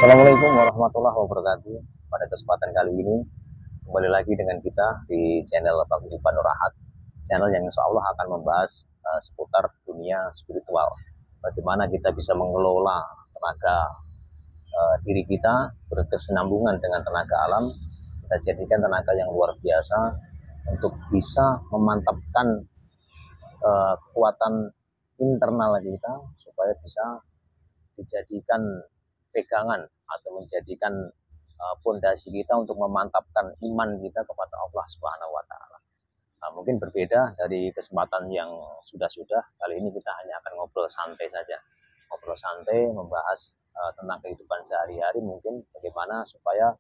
Assalamualaikum warahmatullahi wabarakatuh. Pada kesempatan kali ini kembali lagi dengan kita di channel Paguyuban Nur Ahad, channel yang insya Allah akan membahas seputar dunia spiritual. Bagaimana kita bisa mengelola tenaga diri kita berkesinambungan dengan tenaga alam, kita jadikan tenaga yang luar biasa untuk bisa memantapkan kekuatan internal kita supaya bisa dijadikan pegangan atau menjadikan fondasi kita untuk memantapkan iman kita kepada Allah Subhanahu wa taala. Nah, mungkin berbeda dari kesempatan yang sudah-sudah, kali ini kita hanya akan ngobrol santai saja. Ngobrol santai membahas tentang kehidupan sehari-hari, mungkin bagaimana supaya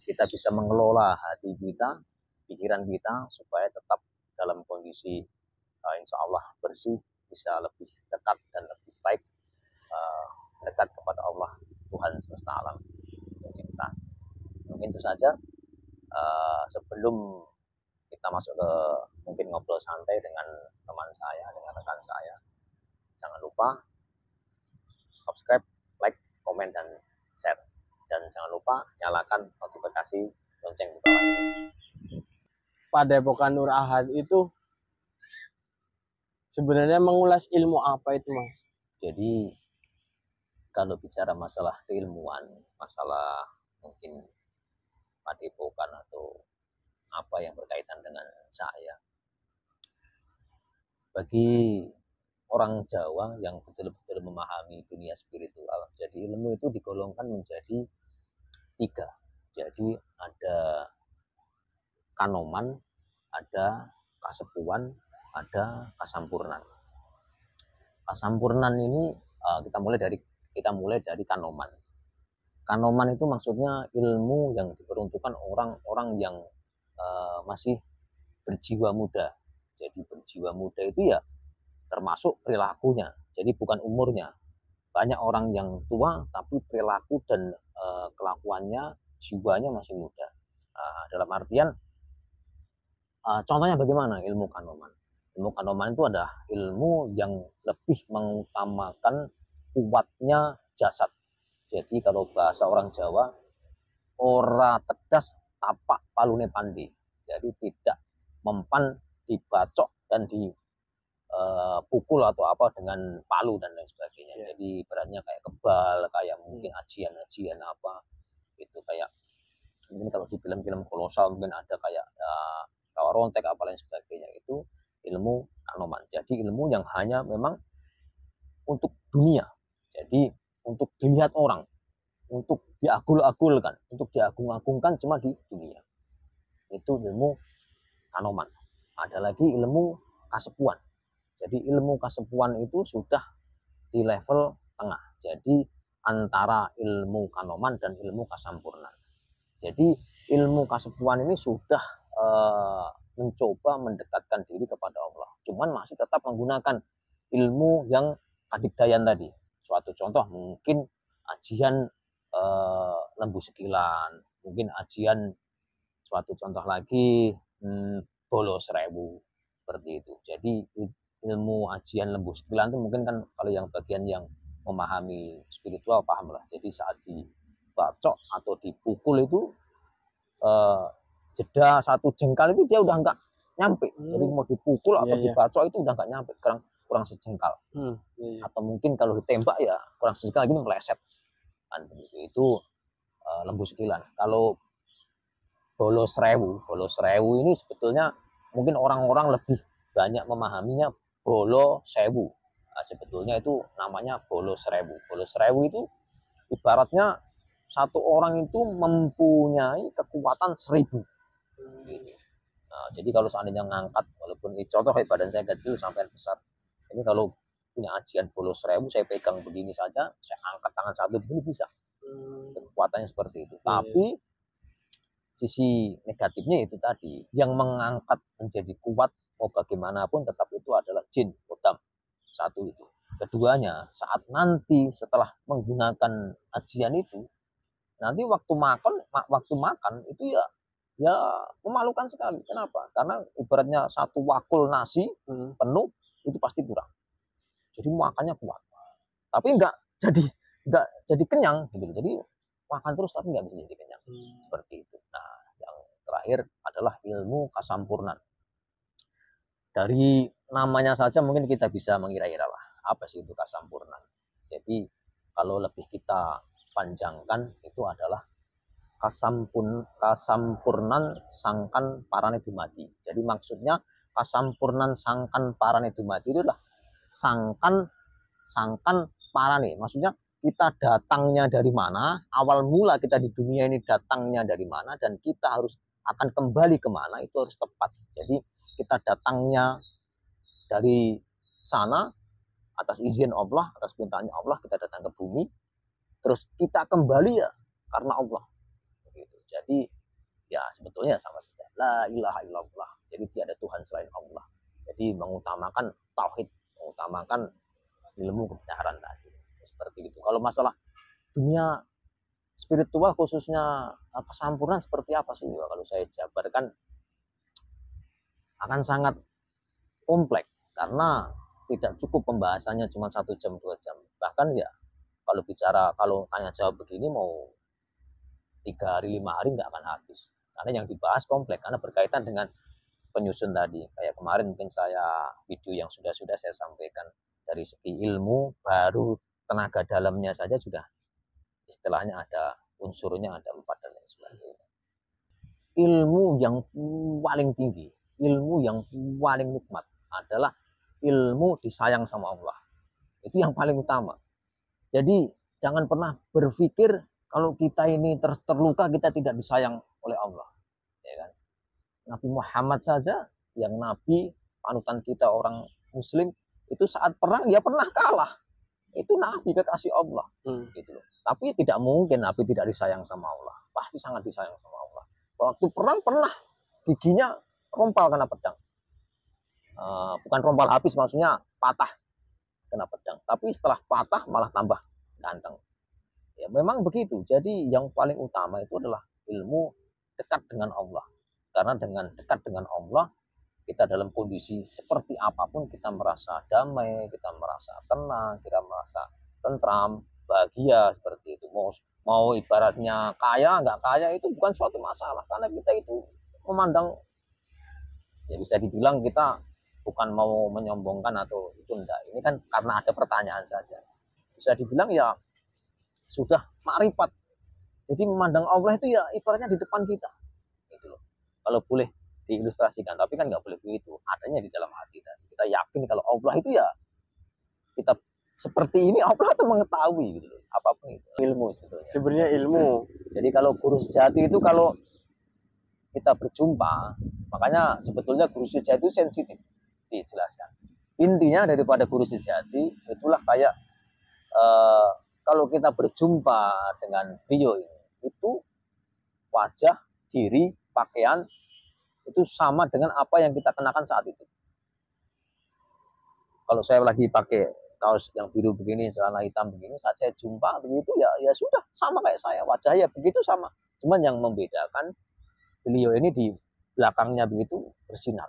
kita bisa mengelola hati kita, pikiran kita supaya tetap dalam kondisi insya Allah bersih, bisa lebih dekat dan lebih baik dekat kepada Allah Tuhan semesta alam pencipta. Mungkin itu saja. Sebelum kita masuk ke mungkin ngobrol santai dengan teman saya, dengan rekan saya, jangan lupa subscribe, like, komen, dan share. Dan jangan lupa nyalakan notifikasi lonceng di bawah ini. Padepokan Nur Ahad itu sebenarnya mengulas ilmu apa itu, Mas? Jadi kalau bicara masalah keilmuan, masalah mungkin padepokan atau apa yang berkaitan dengan saya, bagi orang Jawa yang betul-betul memahami dunia spiritual, jadi ilmu itu digolongkan menjadi 3. Jadi ada kanoman, ada kasepuan, ada kasampurnan. Kasampurnan ini kita mulai dari kanoman. Kanoman itu maksudnya ilmu yang diperuntukkan orang-orang yang masih berjiwa muda. Jadi berjiwa muda itu ya termasuk perilakunya, jadi bukan umurnya. Banyak orang yang tua tapi perilaku dan kelakuannya, jiwanya masih muda. Dalam artian contohnya bagaimana ilmu kanoman? Ilmu kanoman itu adalah ilmu yang lebih mengutamakan kuatnya jasad. Jadi kalau bahasa orang Jawa, ora tedas tapak palune pandi. Jadi tidak mempan dibacok dan dipukul atau apa dengan palu dan lain sebagainya. Yeah. Jadi beratnya kayak kebal, kayak mungkin ajian-ajian apa itu, kayak mungkin kalau di film-film kolosal mungkin ada kayak rontek apa lain sebagainya. Itu ilmu kanoman. Jadi ilmu yang hanya memang untuk dunia. Jadi untuk dilihat orang, untuk diagul-agulkan, untuk diagung-agungkan cuma di dunia. Itu ilmu kanoman. Ada lagi ilmu kasepuan. Jadi ilmu kasepuan itu sudah di level tengah. Jadi antara ilmu kanoman dan ilmu kasampurnan. Jadi ilmu kasepuan ini sudah mencoba mendekatkan diri kepada Allah. Cuman masih tetap menggunakan ilmu yang kadigdayan tadi. Suatu contoh mungkin ajian lembu sekilan, mungkin ajian, suatu contoh lagi bolos rewu, seperti itu. Jadi ilmu ajian lembu sekilan itu mungkin kan kalau yang bagian yang memahami spiritual paham lah. Jadi saat dibacok atau dipukul itu jeda 1 jengkal itu dia udah nggak nyampe. Jadi mau dipukul atau dibacok itu udah nggak nyampe, kurang sejengkal. Atau mungkin kalau ditembak ya kurang sejengkal lagi meleset. Itu lembu sekilan. Kalau bolos rewu ini sebetulnya mungkin orang-orang lebih banyak memahaminya bolo sewu. Nah, sebetulnya itu namanya bolos rewu. Bolos rewu itu ibaratnya satu orang itu mempunyai kekuatan 1000. Nah, jadi kalau seandainya ngangkat, walaupun contoh kayak badan saya kecil sampai besar, ini kalau punya ajian bolos rewu, saya pegang begini saja, saya angkat tangan satu begini bisa. Kekuatannya seperti itu. Tapi sisi negatifnya itu tadi, yang mengangkat menjadi kuat mau bagaimanapun tetap itu adalah jin, kodam. Satu itu. Keduanya, saat nanti setelah menggunakan ajian itu, nanti waktu makan itu ya memalukan sekali. Kenapa? Karena ibaratnya satu wakul nasi penuh itu pasti kurang. Jadi makannya kuat. Tapi enggak jadi kenyang gitu. Jadi makan terus tapi nggak bisa jadi kenyang. Seperti itu. Nah, yang terakhir adalah ilmu kasampurnan. Dari namanya saja mungkin kita bisa mengira-ira lah apa sih itu kasampurnan. Jadi kalau lebih kita panjangkan itu adalah kasampurnan sangkan parane dumadi. Jadi maksudnya kasampurnan sangkan parane dumadi itu adalah sangkan parane. Maksudnya kita datangnya dari mana, awal mula kita di dunia ini datangnya dari mana, dan kita harus akan kembali kemana itu harus tepat. Jadi kita datangnya dari sana atas izin Allah, atas perintahnya Allah kita datang ke bumi, terus kita kembali ya karena Allah. Begitu. Jadi ya sebetulnya sama saja. La ilaha illallah. Jadi tiada Tuhan selain Allah. Jadi mengutamakan tauhid, mengutamakan ilmu kebenaran tadi. Seperti itu. Kalau masalah dunia spiritual khususnya kesempurnaan seperti apa sih? Kalau saya jabarkan akan sangat kompleks karena tidak cukup pembahasannya cuma 1 jam 2 jam. Bahkan ya kalau tanya jawab begini mau 3 hari 5 hari nggak akan habis. Karena yang dibahas kompleks karena berkaitan dengan penyusun tadi. Kayak kemarin mungkin video yang sudah saya sampaikan dari segi ilmu, baru tenaga dalamnya saja sudah istilahnya ada unsurnya ada 4 dan lain sebagainya. Ilmu yang paling tinggi, ilmu yang paling nikmat adalah ilmu disayang sama Allah. Itu yang paling utama. Jadi jangan pernah berpikir kalau kita ini terluka kita tidak disayang oleh Allah. Ya kan? Nabi Muhammad saja yang Nabi panutan kita orang Muslim itu saat perang ya pernah kalah. Itu Nabi kekasih Allah. Gitu loh. Tapi tidak mungkin Nabi tidak disayang sama Allah. Pasti sangat disayang sama Allah. Waktu perang pernah giginya rompal kena pedang. Bukan rompal habis, maksudnya patah kena pedang. Tapi setelah patah malah tambah ganteng. Ya memang begitu. Jadi yang paling utama itu adalah ilmu dekat dengan Allah. Karena dengan dekat dengan Allah, kita dalam kondisi seperti apapun kita merasa damai, kita merasa tenang, kita merasa tentram, bahagia seperti itu. Mau ibaratnya kaya nggak kaya itu bukan suatu masalah karena kita itu memandang ya bisa dibilang kita bukan mau menyombongkan atau itu enggak. Ini kan karena ada pertanyaan saja. Bisa dibilang ya sudah makrifat. Jadi memandang Allah itu ya ibaratnya di depan kita. Gitu loh. Kalau boleh diilustrasikan, tapi kan nggak boleh begitu. Adanya di dalam hati kita yakin kalau Allah itu ya kita seperti ini Allah itu mengetahui gitu loh. Apapun itu ilmu sebetulnya. Sebenarnya ilmu. Jadi kalau guru sejati itu kalau kita berjumpa, makanya sebetulnya guru sejati itu sensitif dijelaskan. Intinya daripada guru sejati itulah kayak kalau kita berjumpa dengan beliau ini, itu wajah, diri, pakaian itu sama dengan apa yang kita kenakan saat itu. Kalau saya lagi pakai kaos yang biru begini, celana hitam begini, saat saya jumpa begitu ya sudah sama kayak saya, wajahnya begitu sama. Cuman yang membedakan beliau ini di belakangnya begitu bersinar.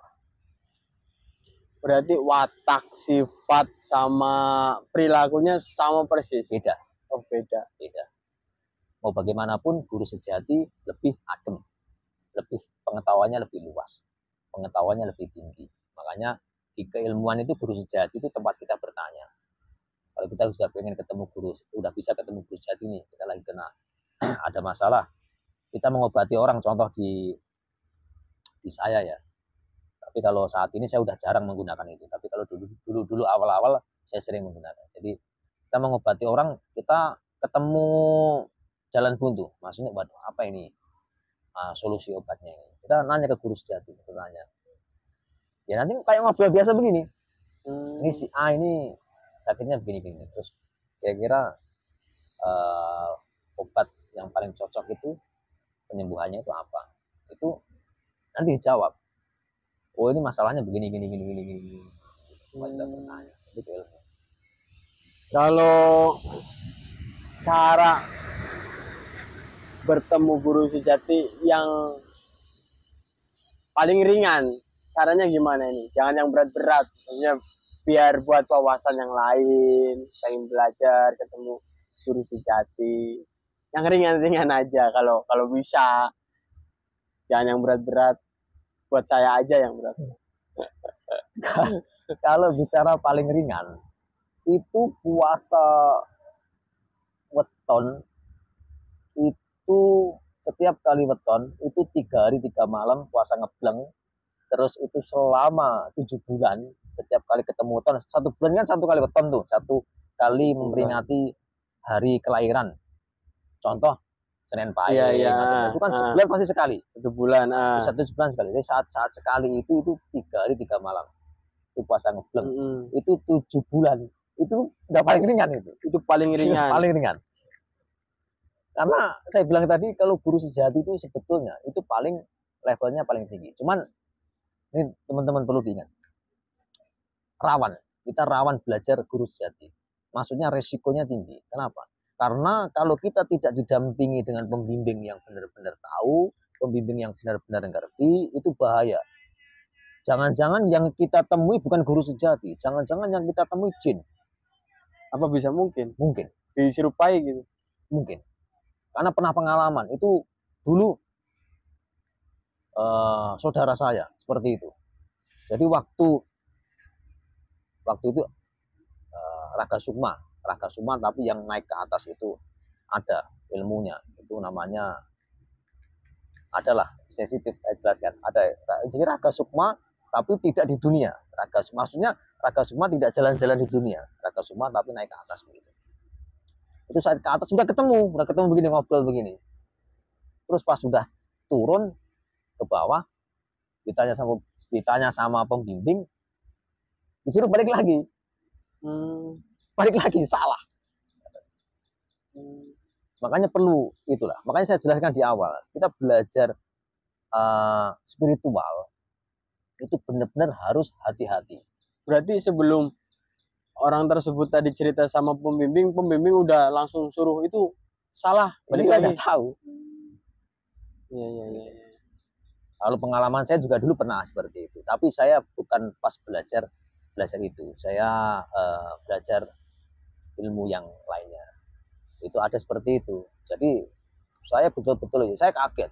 Berarti watak, sifat sama perilakunya sama persis. Beda. Oh, beda. Mau bagaimanapun guru sejati lebih adem, lebih pengetahuannya lebih luas, pengetahuannya lebih tinggi. Makanya di keilmuan itu guru sejati itu tempat kita bertanya. Kalau kita sudah pengen ketemu guru, udah bisa ketemu guru sejati nih, kita lagi kena ada masalah, kita mengobati orang, contoh di saya ya. Tapi kalau saat ini saya udah jarang menggunakan itu. Tapi kalau dulu awal-awal saya sering menggunakan. Jadi kita mengobati orang, kita ketemu jalan buntu. Maksudnya waduh apa ini solusi obatnya ini. Kita nanya ke guru sejati, kita tanya. Ya nanti kayak ngobrol biasa begini. Ini si A ini sakitnya begini-begini. Terus kira-kira obat yang paling cocok itu penyembuhannya itu apa? Itu nanti dijawab. Oh ini masalahnya begini. Kita bertanya. Betul. Kalau cara bertemu guru sejati yang paling ringan, caranya gimana ini? Jangan yang berat-berat, maksudnya biar buat wawasan yang lain, pengen belajar, ketemu guru sejati. yang ringan-ringan aja kalau kalau bisa, jangan yang berat-berat, buat saya aja yang berat. Kalau bicara paling ringan, itu puasa weton, itu setiap kali weton itu 3 hari 3 malam puasa ngebleng, terus itu selama 7 bulan setiap kali ketemu weton, 1 bulan kan 1 kali weton tuh, 1 kali memperingati hari kelahiran, contoh Senin Iya, Pahing, iya. itu kan sebulan pasti sekali, 1 bulan. bisa 7 bulan sekali. Jadi saat sekali itu 3 hari 3 malam itu puasa ngebleng, itu 7 bulan, itu udah paling ringan Itu paling ringan. paling ringan. Karena saya bilang tadi kalau guru sejati itu sebetulnya itu paling levelnya paling tinggi. Cuman ini teman-teman perlu diingat, kita rawan belajar guru sejati. Maksudnya resikonya tinggi. Kenapa? Karena kalau kita tidak didampingi dengan pembimbing yang benar-benar tahu, pembimbing yang benar-benar ngerti, itu bahaya. Jangan-jangan yang kita temui bukan guru sejati, jangan-jangan yang kita temui jin. Apa bisa mungkin? Mungkin. Diserupai gitu. Mungkin. Karena pernah pengalaman itu dulu saudara saya seperti itu. Jadi waktu itu Raga Sukma tapi yang naik ke atas itu ada ilmunya, itu namanya adalah sensitif, saya jelaskan. Ada, jadi Raga Sukma tapi tidak di dunia. Maksudnya Raga Sukma tidak jalan-jalan di dunia. Raga Sukma tapi naik ke atas begitu. Itu saat ke atas udah ketemu begini, ngobrol begini. Terus pas sudah turun ke bawah, ditanya sama pembimbing, disuruh balik lagi. Balik lagi, salah. Makanya perlu itulah. Makanya saya jelaskan di awal, kita belajar spiritual itu benar-benar harus hati-hati. Berarti sebelum orang tersebut tadi cerita sama pembimbing udah langsung suruh itu salah. Balik lagi. Nggak tahu. Iya. Kalau pengalaman saya juga dulu pernah seperti itu. Tapi saya bukan pas belajar itu. Saya belajar ilmu yang lainnya. Itu ada seperti itu. Jadi saya betul-betul saya kaget.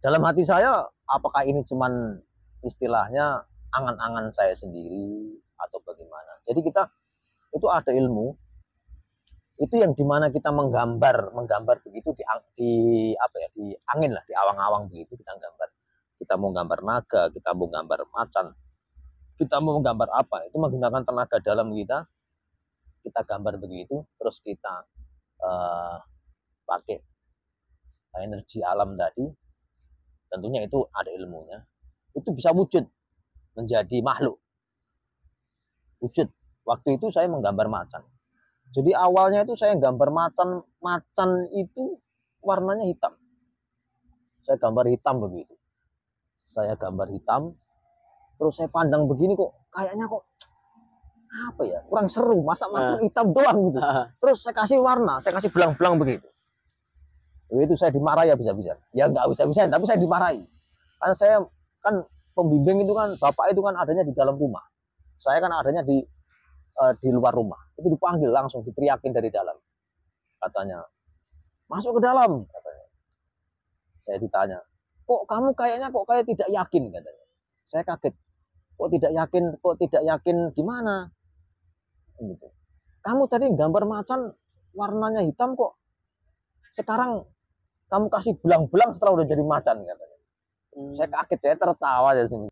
Dalam hati saya, apakah ini cuman istilahnya angan-angan saya sendiri atau bagaimana? Jadi kita itu ada ilmu itu yang dimana kita menggambar begitu di angin lah, di awang-awang begitu kita gambar. Kita mau gambar naga, kita mau gambar macan, kita mau gambar apa, itu menggunakan tenaga dalam kita gambar begitu, terus kita pakai energi alam tadi, tentunya itu ada ilmunya, itu bisa wujud menjadi makhluk. Wujud. Waktu itu saya menggambar macan. Jadi awalnya itu saya gambar macan itu warnanya hitam. Saya gambar hitam begitu. Saya gambar hitam, terus saya pandang begini kok, kayaknya kok apa ya, kurang seru, masa macan hitam doang gitu. Terus saya kasih warna, saya kasih belang-belang begitu. Itu saya dimarahi habis-habisan. Ya nggak habis-habisan, tapi saya dimarahi. Karena saya kan pembimbing itu kan, bapak itu kan adanya di dalam rumah. Saya kan adanya di luar rumah. Itu dipanggil langsung, diteriakin dari dalam. Katanya, masuk ke dalam. Katanya. Saya ditanya, kok kamu kayaknya tidak yakin, katanya. Saya kaget. Kok tidak yakin gimana? Gitu. Kamu tadi gambar macan warnanya hitam kok. Sekarang kamu kasih belang-belang setelah udah jadi macan, katanya. Saya kaget, saya tertawa dari sini.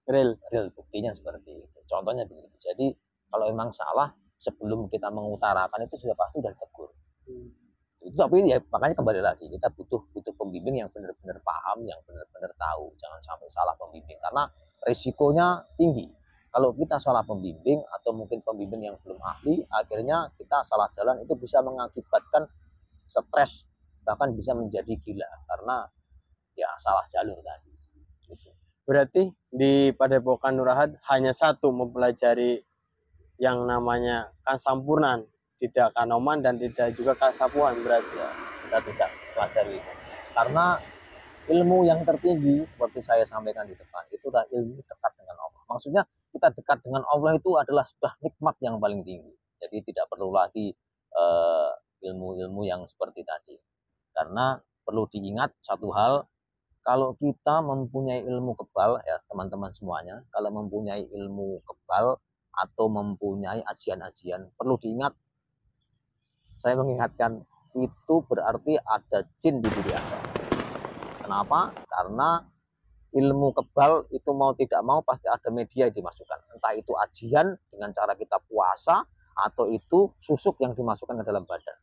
Real buktinya seperti itu. Contohnya begitu. Jadi kalau memang salah, sebelum kita mengutarakan itu sudah pasti sudah ditegur. Itu tapi ya makanya kembali lagi kita butuh pembimbing yang benar-benar paham, yang benar-benar tahu. Jangan sampai salah pembimbing karena risikonya tinggi. Kalau kita salah pembimbing atau mungkin pembimbing yang belum ahli, akhirnya kita salah jalan, itu bisa mengakibatkan stres, bahkan bisa menjadi gila karena ya salah jalur tadi. Gitu. Berarti di Padepokan Nur Ahad hanya satu mempelajari yang namanya Kasampurnan, tidak Kanoman dan tidak juga Kasapuan. Berarti ya, kita tidak pelajari itu karena ilmu yang tertinggi seperti saya sampaikan di depan itu adalah ilmu dekat dengan Allah. Maksudnya kita dekat dengan Allah itu adalah sudah nikmat yang paling tinggi. Jadi tidak perlu lagi ilmu-ilmu yang seperti tadi. Karena perlu diingat satu hal, kalau kita mempunyai ilmu kebal, ya teman-teman semuanya, kalau mempunyai ilmu kebal atau mempunyai ajian-ajian, perlu diingat, saya mengingatkan, itu berarti ada jin di diri Anda. Kenapa? Karena ilmu kebal itu mau tidak mau pasti ada media yang dimasukkan. Entah itu ajian dengan cara kita puasa, atau itu susuk yang dimasukkan ke dalam badan.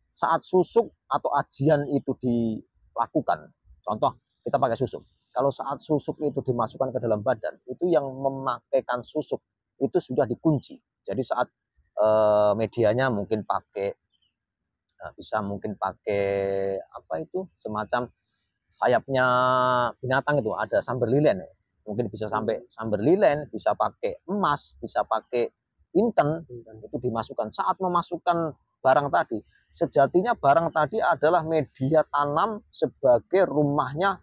Saat susuk atau ajian itu dilakukan, contoh kita pakai susuk. Kalau saat susuk itu dimasukkan ke dalam badan, itu yang memakaikan susuk itu sudah dikunci. Jadi saat medianya mungkin pakai bisa mungkin pakai apa itu semacam sayapnya binatang itu ada sambar lilin, mungkin bisa sampai sambar lilin, bisa pakai emas, bisa pakai inten, itu dimasukkan. Saat memasukkan barang tadi, sejatinya barang tadi adalah media tanam sebagai rumahnya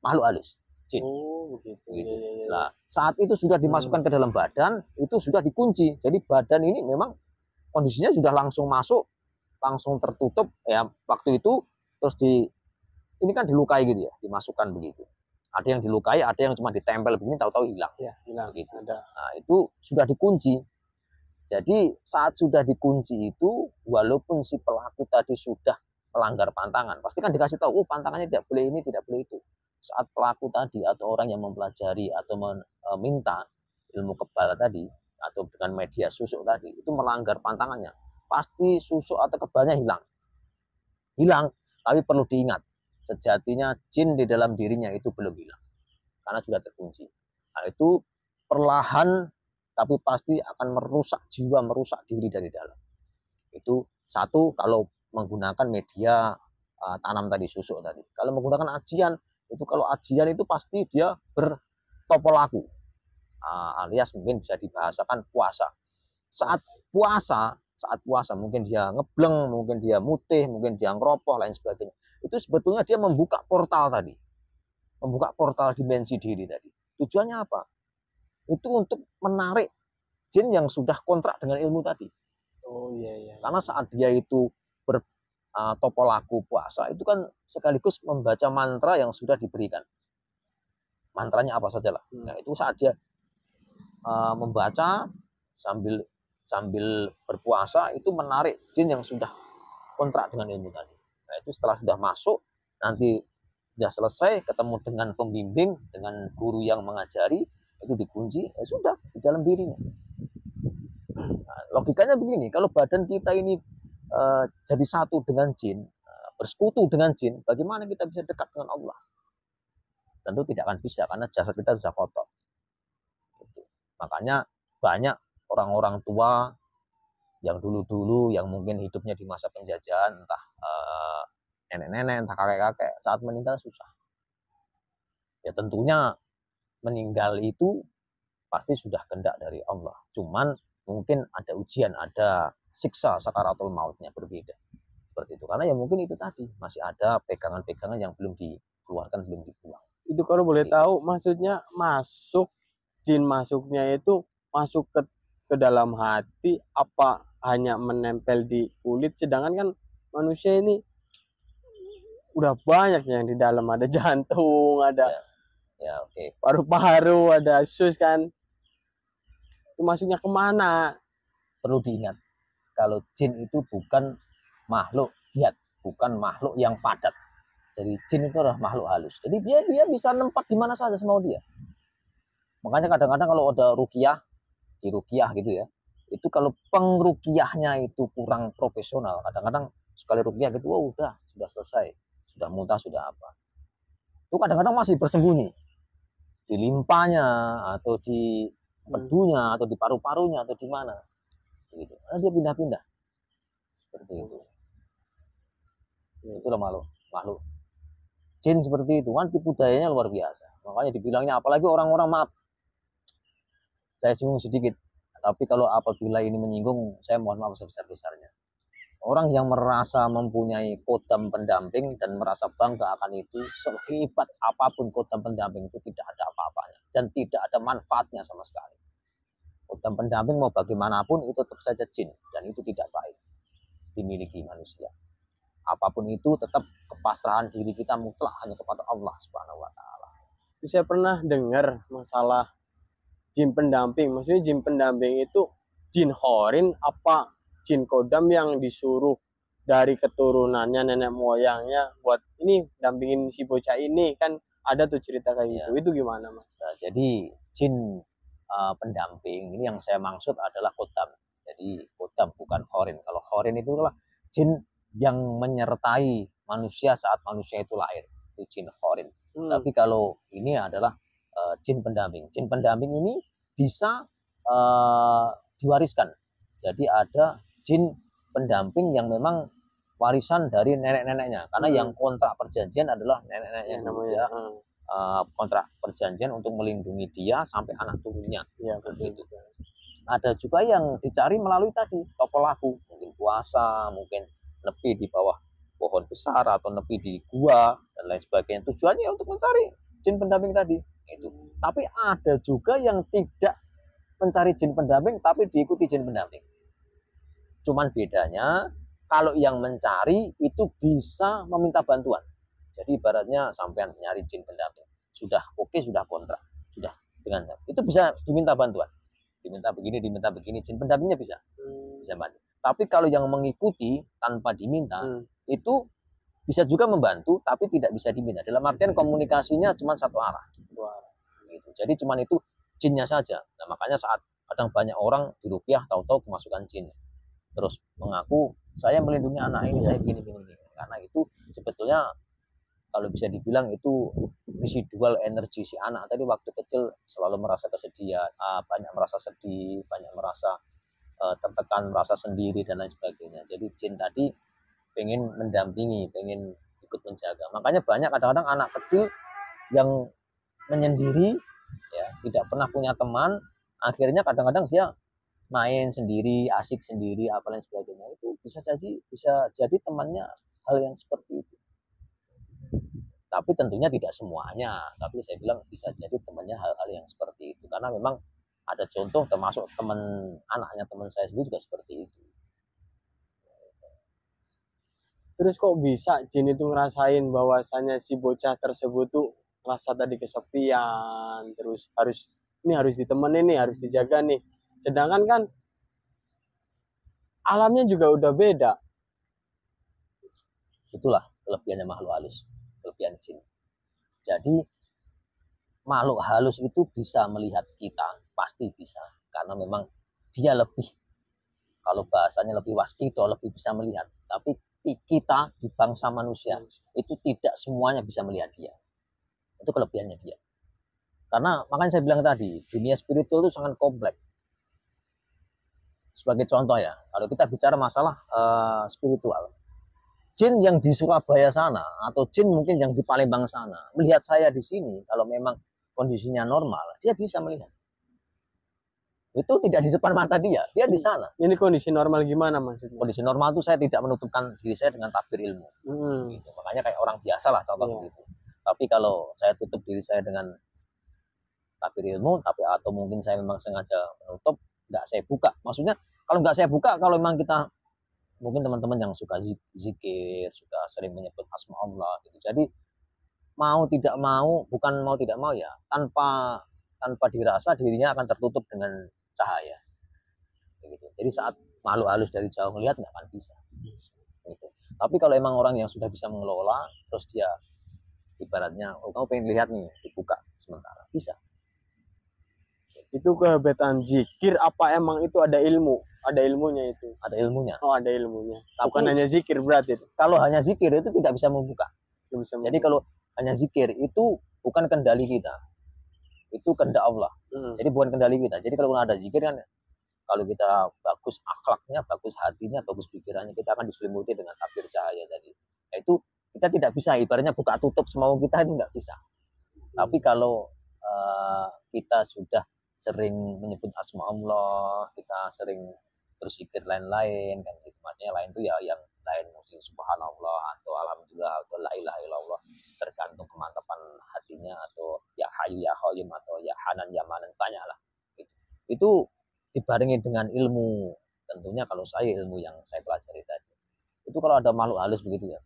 makhluk halus, jin. Oh, begitu. Gitu. Nah, saat itu sudah dimasukkan ke dalam badan, itu sudah dikunci. Jadi badan ini memang kondisinya sudah langsung masuk, langsung tertutup ya waktu itu, terus ini kan dilukai gitu ya, dimasukkan begitu. Ada yang dilukai, ada yang cuma ditempel begini, tahu-tahu hilang. Ya, hilang. Begitu. Ada. Nah, itu sudah dikunci. Jadi saat sudah dikunci itu, walaupun si pelaku tadi sudah melanggar pantangan, pasti kan dikasih tahu, oh pantangannya tidak boleh ini, tidak boleh itu. Saat pelaku tadi atau orang yang mempelajari atau meminta ilmu kebal tadi, atau dengan media susuk tadi, itu melanggar pantangannya, pasti susuk atau kebalnya hilang. Hilang, tapi perlu diingat, sejatinya jin di dalam dirinya itu belum hilang, karena sudah terkunci. Nah, itu perlahan tapi pasti akan merusak jiwa, merusak diri dari dalam. Itu satu kalau menggunakan media tanam tadi, susuk tadi. Kalau menggunakan ajian, itu kalau ajian itu pasti dia bertopolaku, alias mungkin bisa dibahasakan puasa. Saat puasa mungkin dia ngebleng, mungkin dia mutih, mungkin dia ngeropoh, lain sebagainya. Itu sebetulnya dia membuka portal tadi, membuka portal dimensi diri tadi. Tujuannya apa? Itu untuk menarik jin yang sudah kontrak dengan ilmu tadi. Oh iya, iya. Karena saat dia itu bertopolaku puasa, itu kan sekaligus membaca mantra yang sudah diberikan. Mantranya apa saja lah. Nah, itu saat dia membaca sambil berpuasa, itu menarik jin yang sudah kontrak dengan ilmu tadi. Nah, itu setelah sudah masuk, nanti sudah selesai, ketemu dengan pembimbing, dengan guru yang mengajari, itu dikunci, ya sudah di dalam dirinya. Nah, logikanya begini, kalau badan kita ini jadi satu dengan jin, bersekutu dengan jin, bagaimana kita bisa dekat dengan Allah? Tentu tidak akan bisa, karena jasad kita sudah kotor. Makanya banyak orang-orang tua yang dulu-dulu, yang mungkin hidupnya di masa penjajahan, entah nenek-nenek, entah kakek-kakek, saat meninggal susah. Ya tentunya meninggal itu pasti sudah kehendak dari Allah. Cuman mungkin ada ujian, ada siksa sakaratul mautnya berbeda. Seperti itu. Karena ya mungkin itu tadi, masih ada pegangan-pegangan yang belum dikeluarkan, belum dibuang. Itu kalau boleh tahu, maksudnya jin masuknya itu masuk ke dalam hati, apa hanya menempel di kulit? Sedangkan kan manusia ini udah banyak yang di dalam, ada jantung, ada paru-paru, ada usus kan. Itu masuknya kemana? Perlu diingat, kalau jin itu bukan makhluk giat, bukan makhluk yang padat. Jadi jin itu adalah makhluk halus. Jadi dia bisa nempat di mana saja semau dia. Makanya kadang-kadang kalau ada ruqyah, di ruqyah gitu ya, itu kalau pengruqyahnya itu kurang profesional, kadang-kadang sekali ruqyah gitu, wah udah, sudah selesai, sudah muntah, sudah apa. Itu kadang-kadang masih bersembunyi di limpahnya, atau di pedunya, atau di paru-parunya, atau di mana. Gitu. Karena dia pindah-pindah. Seperti itu. Itulah makhluk jin seperti itu kan, tipu dayanya luar biasa. Makanya dibilangnya, apalagi orang-orang, maaf saya singgung sedikit, tapi kalau apabila ini menyinggung, saya mohon maaf sebesar-besarnya. Orang yang merasa mempunyai kodam pendamping dan merasa bangga akan itu, sehebat apapun kodam pendamping itu tidak ada apa-apanya dan tidak ada manfaatnya sama sekali. Kodam pendamping mau bagaimanapun itu tetap saja jin, dan itu tidak baik. dimiliki manusia. Apapun itu tetap kepasrahan diri kita mutlak hanya kepada Allah Subhanahu wa taala. Itu saya pernah dengar masalah jin pendamping. Maksudnya jin pendamping itu jin khorin apa jin kodam yang disuruh dari keturunannya nenek moyangnya buat ini dampingin si bocah ini, kan ada tuh cerita kayak gitu. Itu gimana, Mas? Nah, jadi jin pendamping ini yang saya maksud adalah kodam. Jadi kodam bukan khorin. Kalau khorin itu adalah jin yang menyertai manusia saat manusia itu lahir, itu jin khorin. Tapi kalau ini adalah jin pendamping. Jin pendamping ini bisa diwariskan. Jadi ada jin pendamping yang memang warisan dari nenek-neneknya, karena yang kontrak perjanjian adalah nenek-neneknya namanya. Kontrak perjanjian untuk melindungi dia sampai anak turunnya. Ya, betul. Ada juga yang dicari melalui tadi toko laku, mungkin puasa, mungkin nepi di bawah pohon besar atau nepi di gua dan lain sebagainya. Tujuannya untuk mencari jin pendamping tadi. Itu. Tapi ada juga yang tidak mencari jin pendamping tapi diikuti jin pendamping. Cuman bedanya kalau yang mencari itu bisa meminta bantuan. Jadi ibaratnya sampean nyari jin pendamping, sudah oke, sudah kontrak, sudah dengan itu bisa diminta bantuan. Diminta begini, jin pendampingnya bisa bantu. Tapi kalau yang mengikuti tanpa diminta, itu bisa juga membantu, tapi tidak bisa diminta. Dalam artian komunikasinya cuma satu arah. Gitu. Jadi cuma itu jinnya saja. Nah, makanya saat kadang banyak orang di ruqyah tahu-tahu kemasukan jin. Terus mengaku, saya melindungi anak ini, saya gini. Karena itu sebetulnya kalau bisa dibilang itu residual energi si anak tadi waktu kecil selalu merasa kesedihan, banyak merasa sedih, banyak merasa tertekan, merasa sendiri dan lain sebagainya. Jadi jin tadi pengen mendampingi, pengen ikut menjaga. Makanya banyak kadang-kadang anak kecil yang menyendiri, ya, tidak pernah punya teman, akhirnya kadang-kadang dia main sendiri, asik sendiri, apa lain sebagainya. Itu bisa jadi temannya hal yang seperti itu. Tapi tentunya tidak semuanya, tapi saya bilang bisa jadi temannya hal-hal yang seperti itu, karena memang ada contoh termasuk anaknya teman saya sendiri juga seperti itu. Terus kok bisa jin itu ngerasain bahwasanya si bocah tersebut tuh rasa tadi kesepian, terus harus ditemenin nih, harus dijaga nih, sedangkan kan alamnya juga udah beda. Itulah kelebihannya makhluk halus, kelebihan jin. Jadi makhluk halus itu bisa melihat kita, pasti bisa, karena memang dia lebih, kalau bahasanya lebih waskito, lebih bisa melihat. Tapi kita di bangsa manusia itu tidak semuanya bisa melihat dia. Itu kelebihannya dia. Karena makanya saya bilang tadi, dunia spiritual itu sangat kompleks. Sebagai contoh ya, kalau kita bicara masalah spiritual, jin yang di Surabaya sana atau jin mungkin yang di Palembang sana melihat saya di sini, kalau memang kondisinya normal, dia bisa melihat. Itu tidak di depan mata dia di sana. Ini kondisi normal gimana maksudnya? Kondisi normal itu saya tidak menutupkan diri saya dengan tabir ilmu. Gitu. Makanya kayak orang biasa lah contoh begitu. Tapi kalau saya tutup diri saya dengan tabir ilmu, atau mungkin saya memang sengaja menutup, nggak saya buka. Maksudnya kalau nggak saya buka, kalau memang kita mungkin teman-teman yang suka zikir, suka sering menyebut asma Allah gitu. Jadi bukan mau tidak mau ya, tanpa dirasa dirinya akan tertutup dengan cahaya. Gitu. Jadi saat makhluk halus dari jauh melihat nggak akan bisa. Gitu. Tapi kalau emang orang yang sudah bisa mengelola, terus dia ibaratnya, kamu pengen lihat nih, dibuka sementara, bisa. Itu kehebatan zikir apa emang itu ada ilmu? Ada ilmunya itu? Ada ilmunya. Oh, ada ilmunya. Bukan hanya zikir berarti itu? Kalau hanya zikir itu tidak bisa membuka. Jadi kalau hanya zikir itu bukan kendali kita. Itu kehendak Allah. Jadi bukan kendali kita. Jadi kalau ada zikir kan, kalau kita bagus akhlaknya, bagus hatinya, bagus pikirannya, kita akan diselimuti dengan tabir cahaya tadi. Nah, itu kita tidak bisa, ibaratnya buka tutup semau kita itu nggak bisa. Tapi kalau kita sudah sering menyebut asma Allah, kita sering berzikir lain-lain, kan hikmatnya lain itu ya yang lain, mungkin subhanallah atau alhamdulillah atau la ilaha illallah, tergantung kemantapan hatinya, atau ya hayu ya qayyum atau ya hanan ya manan, tanyalah. Itu dibarengi dengan ilmu, tentunya kalau saya ilmu yang saya pelajari tadi. Itu kalau ada makhluk halus begitu ya,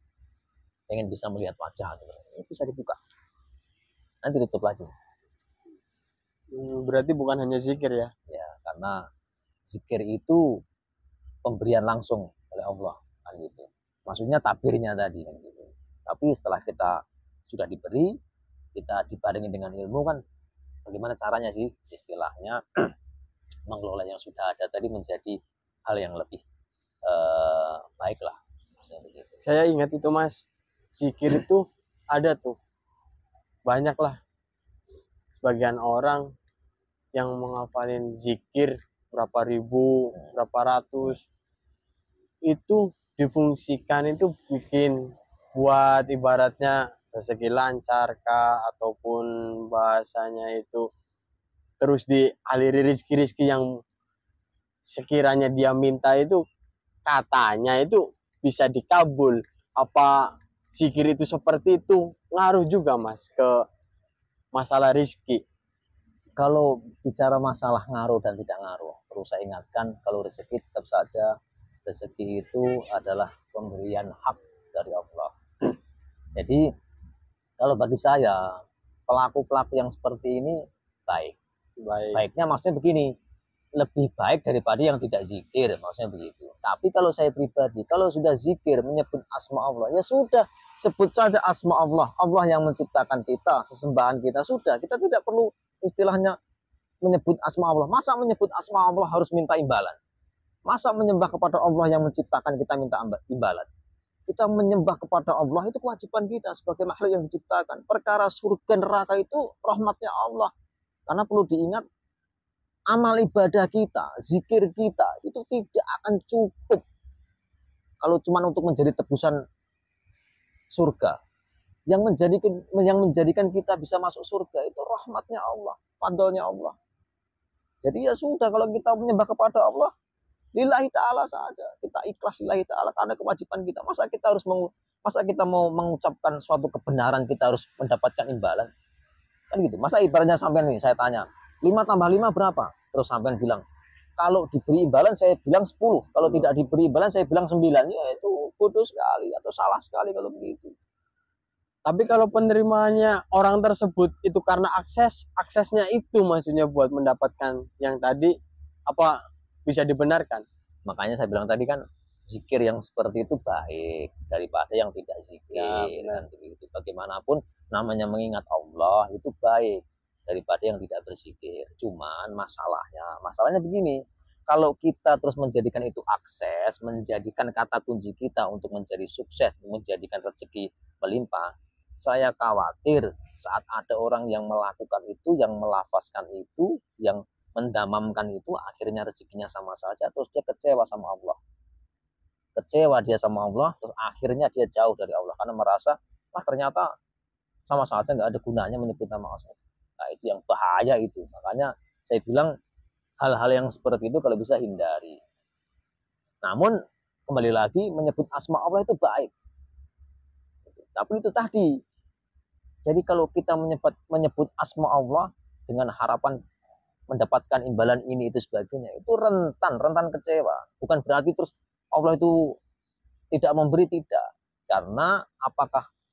pengen bisa melihat wajah gitu, bisa dibuka, nanti tutup lagi. Berarti bukan hanya zikir ya? Ya, karena zikir itu pemberian langsung oleh Allah kan gitu. Maksudnya takbirnya tadi kan gitu. Tapi setelah kita sudah diberi, kita dibarengi dengan ilmu kan, bagaimana caranya sih istilahnya mengelola yang sudah ada tadi menjadi hal yang lebih baik lah. Saya ingat itu Mas, zikir itu ada tuh, banyak lah sebagian orang yang menghafalin zikir berapa ribu, berapa ratus, itu difungsikan itu bikin buat ibaratnya rezeki lancar kah, ataupun bahasanya itu terus dialiri rezeki-rezeki yang sekiranya dia minta itu, katanya itu bisa dikabul. Apa zikir itu seperti itu ngaruh juga Mas ke masalah rezeki? Kalau bicara masalah ngaruh dan tidak ngaruh, perlu saya ingatkan kalau rezeki tetap saja rezeki itu adalah pemberian hak dari Allah. Jadi kalau bagi saya pelaku-pelaku yang seperti ini baik. Baiknya maksudnya begini, lebih baik daripada yang tidak zikir, maksudnya begitu. Tapi kalau saya pribadi, kalau sudah zikir menyebut asma Allah, ya sudah, sebut saja asma Allah, Allah yang menciptakan kita, sesembahan kita, sudah, kita tidak perlu istilahnya menyebut asma Allah. Masa menyebut asma Allah harus minta imbalan? Masa menyembah kepada Allah yang menciptakan kita minta imbalan? Kita menyembah kepada Allah itu kewajiban kita sebagai makhluk yang diciptakan. Perkara surga neraka itu rahmatnya Allah. Karena perlu diingat, amal ibadah kita, zikir kita itu tidak akan cukup kalau cuma untuk menjadi tebusan surga. Yang menjadikan kita bisa masuk surga itu rahmatnya Allah, fadlnya Allah. Jadi ya sudah, kalau kita menyembah kepada Allah, lillahi ta'ala saja. Kita ikhlas lillahi ta'ala karena kewajiban kita. Masa kita mau mengucapkan suatu kebenaran kita harus mendapatkan imbalan? Kan gitu. Masa ibaratnya sampean nih, saya tanya, 5 tambah 5 berapa? Terus sampean bilang, kalau diberi imbalan saya bilang 10. Kalau tidak diberi imbalan saya bilang 9. Ya itu bodoh sekali atau salah sekali kalau begitu. Tapi kalau penerimaannya orang tersebut itu karena aksesnya itu maksudnya buat mendapatkan yang tadi, apa bisa dibenarkan? Makanya saya bilang tadi kan, zikir yang seperti itu baik daripada yang tidak zikir. Ya, kan begitu. Bagaimanapun namanya mengingat Allah itu baik daripada yang tidak berzikir. Cuman masalahnya begini, kalau kita terus menjadikan itu akses, menjadikan kata kunci kita untuk menjadi sukses, menjadikan rezeki melimpah, saya khawatir saat ada orang yang melakukan itu, yang melafazkan itu, yang mendamamkan itu, akhirnya rezekinya sama saja, terus dia kecewa sama Allah. Kecewa dia sama Allah, terus akhirnya dia jauh dari Allah karena merasa, wah ternyata sama saja nggak ada gunanya menyebut nama Allah. Nah itu yang bahaya itu. Makanya saya bilang hal-hal yang seperti itu kalau bisa hindari. Namun kembali lagi, menyebut asma Allah itu baik. Tapi itu tadi. Jadi kalau kita menyebut asma Allah dengan harapan mendapatkan imbalan ini itu sebagainya, itu rentan kecewa. Bukan berarti terus Allah itu tidak memberi, tidak. Karena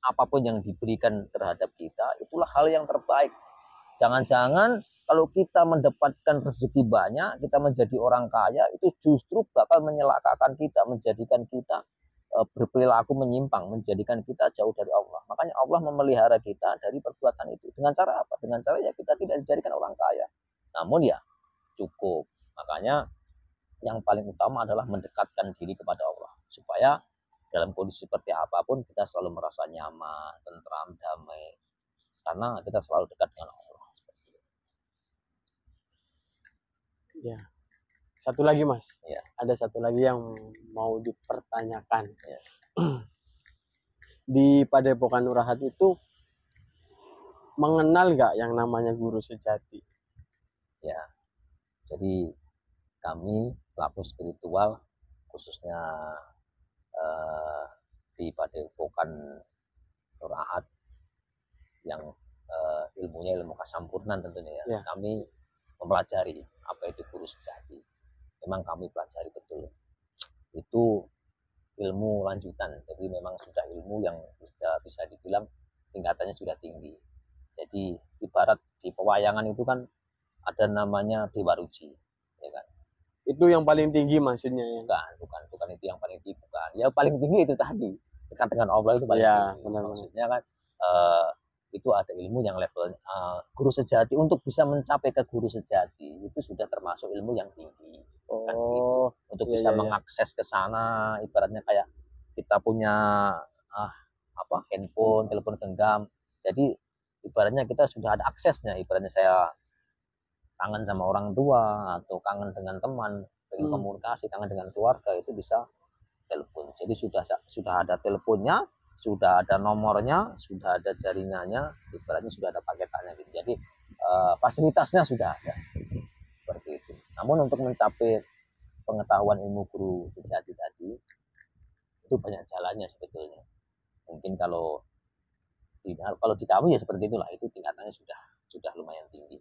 apapun yang diberikan terhadap kita itulah hal yang terbaik. Jangan-jangan kalau kita mendapatkan rezeki banyak, kita menjadi orang kaya, itu justru bakal menyelakakan kita, menjadikan kita berperilaku menyimpang, menjadikan kita jauh dari Allah. Makanya Allah memelihara kita dari perbuatan itu. Dengan cara apa? Dengan cara ya kita tidak dijadikan orang kaya. Namun ya cukup. Makanya yang paling utama adalah mendekatkan diri kepada Allah. Supaya dalam kondisi seperti apapun kita selalu merasa nyaman, tentram, damai. Karena kita selalu dekat dengan Allah. Ya. Satu lagi Mas, Ya. Ada satu lagi yang mau dipertanyakan. Ya. Di Padepokan Nurahat itu mengenal nggak yang namanya guru sejati? Ya, jadi kami pelaku spiritual khususnya di Padepokan Nurahat yang ilmunya ilmu kasampurnan tentunya ya. Kami mempelajari apa itu guru sejati. Memang kami pelajari betul. Itu ilmu lanjutan. Jadi memang sudah ilmu yang bisa dibilang tingkatannya sudah tinggi. Jadi ibarat di pewayangan itu kan ada namanya Dewa Ruci, ya kan? Itu yang paling tinggi maksudnya ya? Bukan itu yang paling tinggi, bukan. Ya paling tinggi itu tadi, dekat dengan Allah itu paling Iya, tinggi. benar-benar. Maksudnya kan itu ada ilmu yang level guru sejati. Untuk bisa mencapai ke guru sejati itu sudah termasuk ilmu yang tinggi, kan begitu. Oh, Untuk iya bisa iya iya. mengakses ke sana, ibaratnya kayak kita punya handphone, telepon genggam. Jadi ibaratnya kita sudah ada aksesnya. Ibaratnya saya kangen sama orang tua atau kangen dengan teman, pengen komunikasi, kangen dengan keluarga, itu bisa telepon. Jadi sudah ada teleponnya, sudah ada nomornya, sudah ada jaringannya, ibaratnya sudah ada paketannya gitu. Jadi fasilitasnya sudah ada seperti itu. Namun untuk mencapai pengetahuan ilmu guru sejati tadi itu banyak jalannya sebetulnya. Mungkin kalau di kamu ya seperti itulah, itu tingkatannya sudah lumayan tinggi.